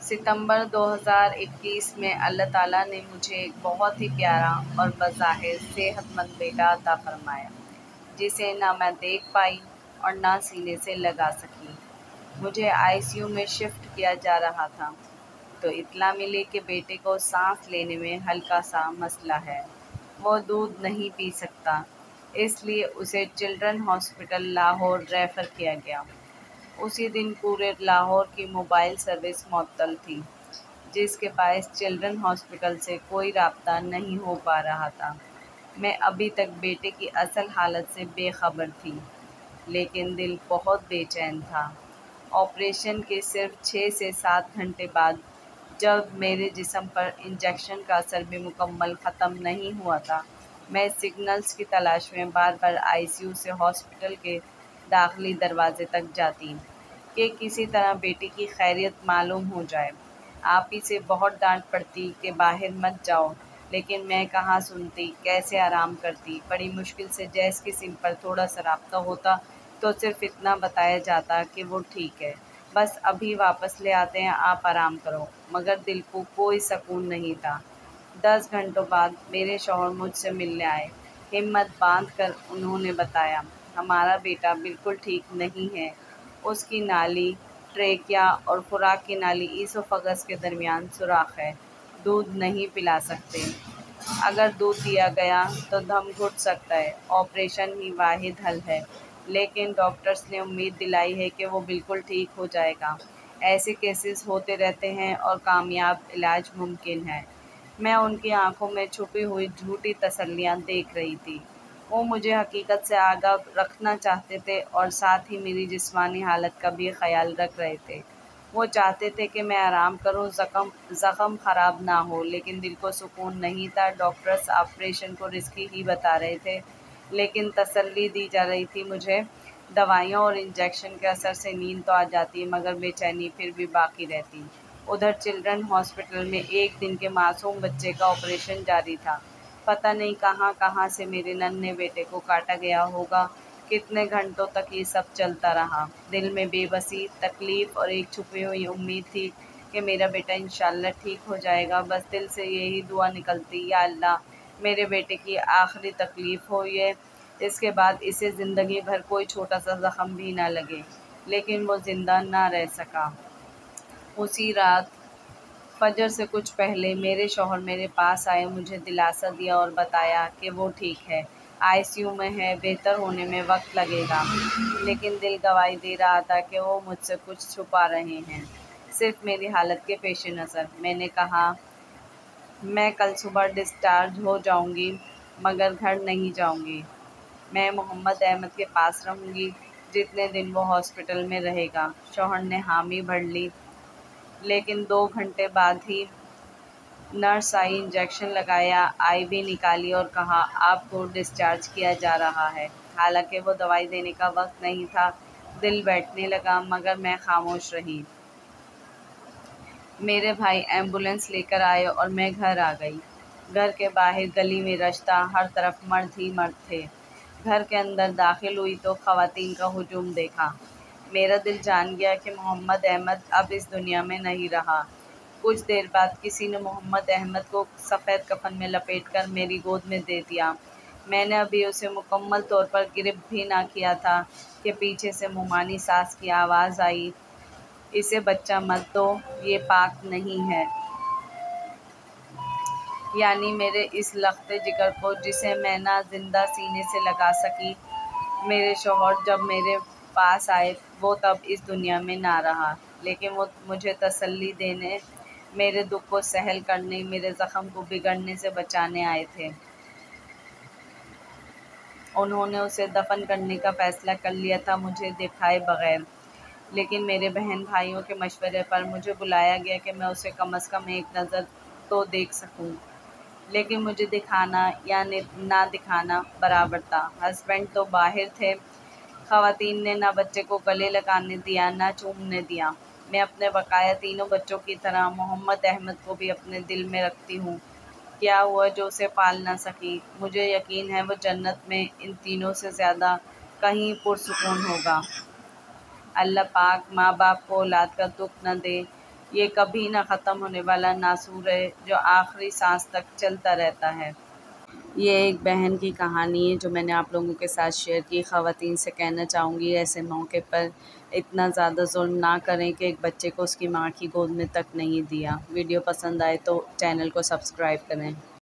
ستمبر 2021 میں اللہ تعالیٰ نے مجھے ایک بہت ہی پیارا اور بظاہر صحت مند بیٹا عطا فرمایا، جسے نہ میں دیکھ پائی اور نہ سینے سے لگا سکی۔ مجھے ICU میں شفٹ کیا جا رہا تھا تو اطلاع ملی کہ بیٹے کو سانس لینے میں ہلکا سا مسئلہ ہے۔ وہ دودھ نہیں پی سکتا، اس لیے اسے چلڈرن ہاسپٹل لاہور ریفر کیا گیا۔ اسی دن پورے لاہور کی موبائل سروس معطل تھی، جس کے باعث چلڈرن ہاسپٹل سے کوئی رابطہ نہیں ہو پا رہا تھا۔ میں ابھی تک بیٹے کی اصل حالت سے بے خبر تھی، لیکن دل بہت بے چین تھا۔ آپریشن کے صرف 6 سے 7 گھنٹے بعد، جب میرے جسم پر انجیکشن کا اثر بھی مکمل ختم نہیں ہوا تھا، میں سگنلز کی تلاش میں بار بار ICU سے ہاسپٹل کے داخلی دروازے تک جاتی کہ کسی طرح بیٹی کی خیریت معلوم ہو جائے۔ آپ ہی سے بہت ڈانٹ پڑتی کہ باہر مت جاؤ، لیکن میں کہاں سنتی، کیسے آرام کرتی۔ بڑی مشکل سے جیس کی سم پر تھوڑا سا رابطہ ہوتا تو صرف اتنا بتایا جاتا کہ وہ ٹھیک ہے، بس ابھی واپس لے آتے ہیں، آپ آرام کرو، مگر دل کو کوئی سکون نہیں تھا۔ 10 گھنٹوں بعد میرے شوہر مجھ سے ملنے آئے۔ ہمت باندھ کر انہوں نے بتایا، ہمارا بیٹا بالکل ٹھیک نہیں ہے، اس کی نالی ٹریکیا اور خوراک کی نالی ایسوفگس کے درمیان سوراخ ہے، دودھ نہیں پلا سکتے۔ اگر دودھ دیا گیا تو دم گھٹ سکتا ہے، آپریشن ہی واحد حل ہے، لیکن ڈاکٹرز نے امید دلائی ہے کہ وہ بالکل ٹھیک ہو جائے گا۔ ایسے کیسز ہوتے رہتے ہیں اور کامیاب علاج ممکن ہے۔ میں ان کی آنکھوں میں چھپی ہوئی جھوٹی تسلیاں دیکھ رہی تھی۔ وہ مجھے حقیقت سے آگاہ رکھنا چاہتے تھے اور ساتھ ہی میری جسمانی حالت کا بھی خیال رکھ رہے تھے۔ وہ چاہتے تھے کہ میں آرام کروں، زخم خراب نہ ہو، لیکن دل کو سکون نہیں تھا۔ ڈاکٹرز آپریشن کو رسکی ہی بتا رہے تھے، لیکن تسلی دی جا رہی تھی مجھے، دوائیوں اور انجیکشن کے اثر سے نیند تو آ جاتی مگر بے چینی پھر بھی باقی رہتی۔ ادھر چلڈرن ہاسپٹل میں ایک دن کے معصوم بچے کا آپریشن جاری تھا۔ پتہ نہیں کہاں کہاں سے میرے ننھے بیٹے کو کاٹا گیا ہوگا۔ کتنے گھنٹوں تک یہ سب چلتا رہا۔ دل میں بے بسی، تکلیف اور ایک چھپی ہوئی امید تھی کہ میرا بیٹا انشاءاللہ ٹھیک ہو جائے گا۔ بس دل سے یہی دعا نکلتی، یا اللہ میرے بیٹے کی آخری تکلیف ہو یہ، اس کے بعد اسے زندگی بھر کوئی چھوٹا سا زخم بھی نہ لگے۔ لیکن وہ زندہ نہ رہ سکا۔ اسی رات فجر سے کچھ پہلے میرے شوہر میرے پاس آئے، مجھے دلاسا دیا اور بتایا کہ وہ ٹھیک ہے، ICU میں ہے، بہتر ہونے میں وقت لگے گا، لیکن دل گواہی دے رہا تھا کہ وہ مجھ سے کچھ چھپا رہے ہیں، صرف میری حالت کے پیش نظر۔ میں نے کہا، میں کل صبح ڈسچارج ہو جاؤں گی، مگر گھر نہیں جاؤں گی، میں محمد احمد کے پاس رہوں گی جتنے دن وہ ہاسپٹل میں رہے گا۔ شوہر نے حامی بھر لی، لیکن 2 گھنٹے بعد ہی نرس آئی، انجیکشن لگایا، IV نکالی اور کہا، آپ کو ڈسچارج کیا جا رہا ہے۔ حالانکہ وہ دوائی دینے کا وقت نہیں تھا۔ دل بیٹھنے لگا، مگر میں خاموش رہی۔ میرے بھائی ایمبولینس لے کر آئے اور میں گھر آ گئی۔ گھر کے باہر گلی میں رشتہ، ہر طرف مرد ہی مرد تھے۔ گھر کے اندر داخل ہوئی تو خواتین کا ہجوم دیکھا۔ میرا دل جان گیا کہ محمد احمد اب اس دنیا میں نہیں رہا۔ کچھ دیر بعد کسی نے محمد احمد کو سفید کفن میں لپیٹ کر میری گود میں دے دیا۔ میں نے ابھی اسے مکمل طور پر گرفت بھی نہ کیا تھا کہ پیچھے سے ممانی ساس کی آواز آئی، اسے بچہ مت دو، یہ پاک نہیں ہے۔ یعنی میرے اس لخت جگر کو، جسے میں نہ زندہ سینے سے لگا سکی۔ میرے شوہر جب میرے پاس آئے، وہ تب اس دنیا میں نہ رہا، لیکن وہ مجھے تسلی دینے، میرے دکھ کو سہل کرنے، میرے زخم کو بگڑنے سے بچانے آئے تھے۔ انہوں نے اسے دفن کرنے کا فیصلہ کر لیا تھا مجھے دکھائے بغیر، لیکن میرے بہن بھائیوں کے مشورے پر مجھے بلایا گیا کہ میں اسے کم از کم ایک نظر تو دیکھ سکوں، لیکن مجھے دکھانا یا نہ دکھانا برابر تھا۔ ہسبینڈ تو باہر تھے۔ خواتین نے نہ بچے کو گلے لگانے دیا، نہ چومنے دیا۔ میں اپنے بقایا تینوں بچوں کی طرح محمد احمد کو بھی اپنے دل میں رکھتی ہوں۔ کیا ہوا جو اسے پال نہ سکی؟ مجھے یقین ہے وہ جنت میں ان تینوں سے زیادہ کہیں پرسکون ہوگا۔ اللہ پاک ماں باپ کو اولاد کا دکھ نہ دے۔ یہ کبھی نہ ختم ہونے والا ناسور ہے جو آخری سانس تک چلتا رہتا ہے۔ یہ ایک بہن کی کہانی ہے جو میں نے آپ لوگوں کے ساتھ شیئر کی۔ خواتین سے کہنا چاہوں گی ایسے موقع پر اتنا زیادہ ظلم نہ کریں کہ ایک بچے کو اس کی ماں کی گود میں تک نہیں دیا۔ ویڈیو پسند آئے تو چینل کو سبسکرائب کریں۔